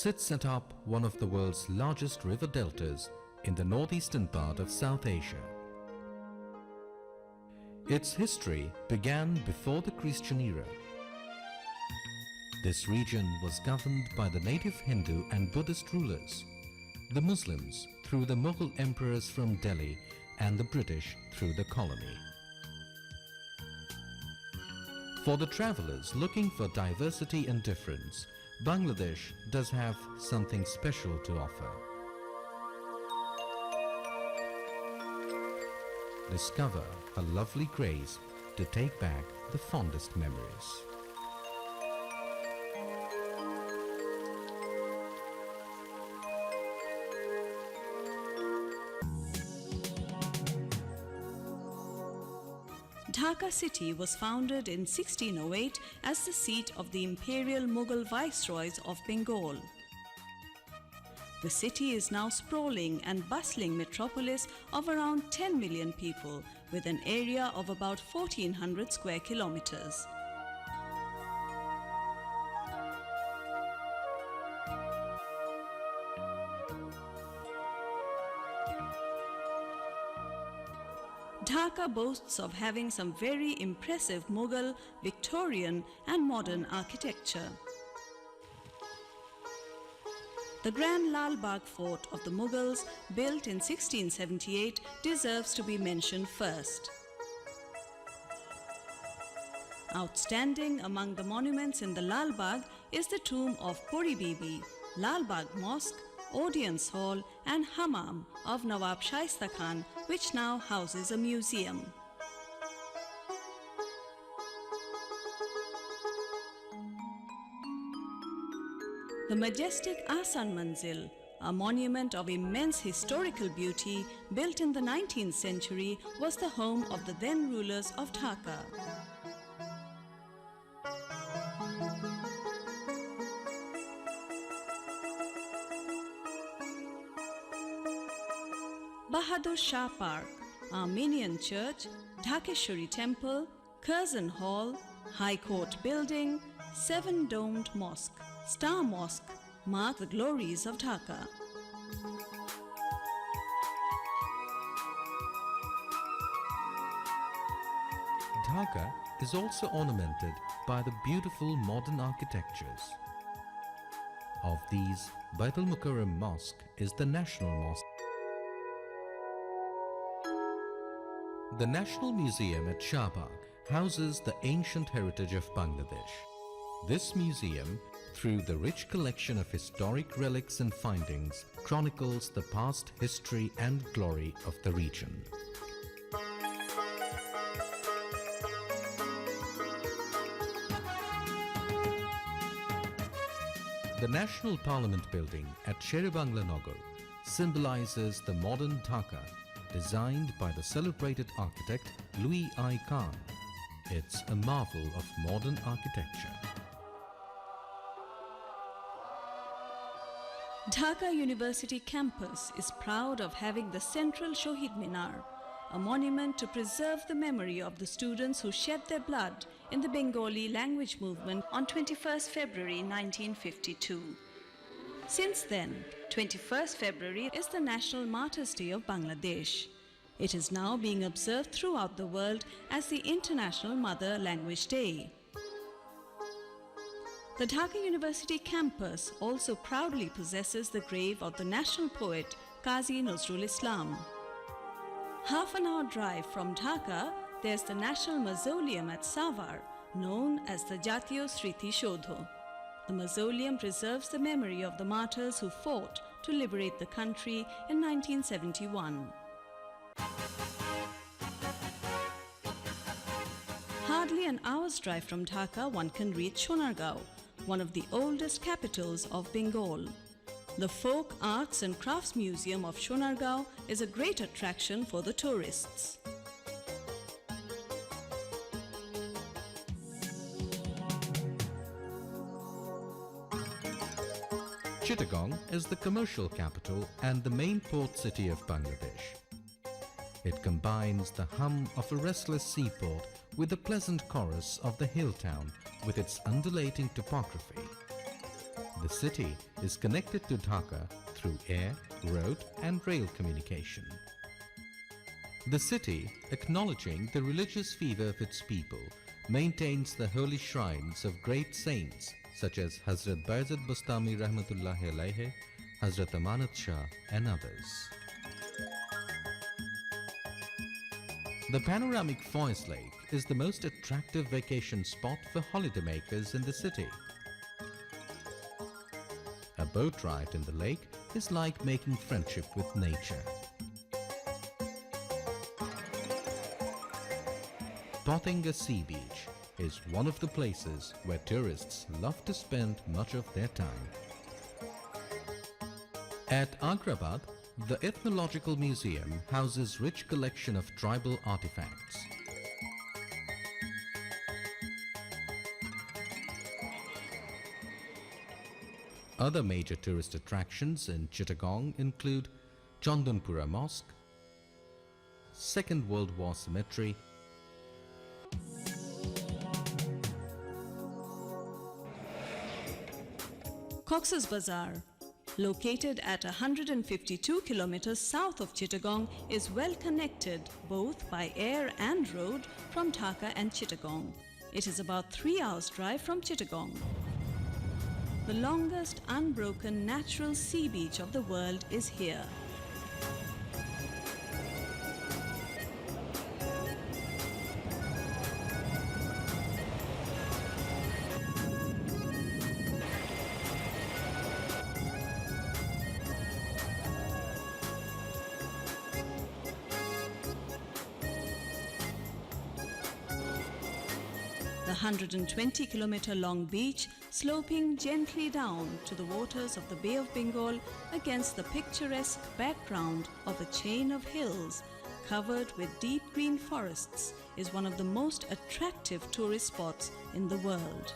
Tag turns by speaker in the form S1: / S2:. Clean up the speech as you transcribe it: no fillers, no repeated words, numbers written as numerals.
S1: sits atop one of the world's largest river deltas in the northeastern part of South Asia. Its history began before the Christian era. This region was governed by the native Hindu and Buddhist rulers, the Muslims through the Mughal emperors from Delhi, and the British through the colony. For the travelers looking for diversity and difference, Bangladesh does have something special to offer. Discover a lovely grace to take back the fondest memories.
S2: Dhaka city was founded in 1608 as the seat of the imperial Mughal viceroys of Bengal. The city is now sprawling and bustling metropolis of around 10 million people with an area of about 1400 square kilometers. Dhaka boasts of having some very impressive Mughal, Victorian and modern architecture. The Grand Lal Bagh Fort of the Mughals, built in 1678, deserves to be mentioned first. Outstanding among the monuments in the Lal Bagh is the tomb of Puri Bibi, Lal Bagh Mosque, Audience Hall and Hammam of Nawab Shaista Khan, which now houses a museum. The majestic Ahsan Manzil, a monument of immense historical beauty built in the 19th century, was the home of the then rulers of Dhaka. Bahadur Shah Park, Armenian Church, Dhakeshwari Temple, Curzon Hall, High Court Building, Seven-Domed Mosque, Star Mosque mark the glories of Dhaka.
S1: Dhaka is also ornamented by the beautiful modern architectures. Of these, Bait al-Mukarram Mosque is the national mosque. The National Museum at Shahbagh houses the ancient heritage of Bangladesh. This museum, through the rich collection of historic relics and findings, chronicles the past history and glory of the region. The National Parliament building at Sher-e-Bangla Nagar symbolizes the modern Dhaka, designed by the celebrated architect Louis I. Kahn. It's a marvel of modern architecture.
S2: Dhaka University campus is proud of having the central Shohid Minar, a monument to preserve the memory of the students who shed their blood in the Bengali language movement on 21st February 1952. Since then, 21st February is the National Martyrs' Day of Bangladesh. It is now being observed throughout the world as the International Mother Language Day. The Dhaka University campus also proudly possesses the grave of the national poet Qazi Nazrul Islam. Half an hour drive from Dhaka, there's the National Mausoleum at Savar, known as the Jatiyo Sriti Shodho. The mausoleum preserves the memory of the martyrs who fought to liberate the country in 1971. Hardly an hour's drive from Dhaka, one can reach Sonargaon, one of the oldest capitals of Bengal. The Folk Arts and Crafts Museum of Sonargaon is a great attraction for the tourists.
S1: Chittagong is the commercial capital and the main port city of Bangladesh. It combines the hum of a restless seaport with the pleasant chorus of the hill town with its undulating topography. The city is connected to Dhaka through air, road and rail communication. The city, acknowledging the religious fervor of its people, maintains the holy shrines of great saints such as Hazrat Bayezid Bustami Rahmatullahi Alayhi, Hazrat Amanat Shah and others. The panoramic Foynes Lake is the most attractive vacation spot for holidaymakers in the city. A boat ride in the lake is like making friendship with nature. Pothinga Sea Beach is one of the places where tourists love to spend much of their time. At Agrabad, the Ethnological Museum houses rich collection of tribal artifacts. Other major tourist attractions in Chittagong include Chandanpura Mosque, Second World War Cemetery,
S2: Cox's Bazar, located at 152 kilometers south of Chittagong, is well connected both by air and road from Dhaka and Chittagong. It is about 3 hours' drive from Chittagong. The longest unbroken natural sea beach of the world is here. The 120-kilometer long beach sloping gently down to the waters of the Bay of Bengal against the picturesque background of a chain of hills covered with deep green forests is one of the most attractive tourist spots in the world.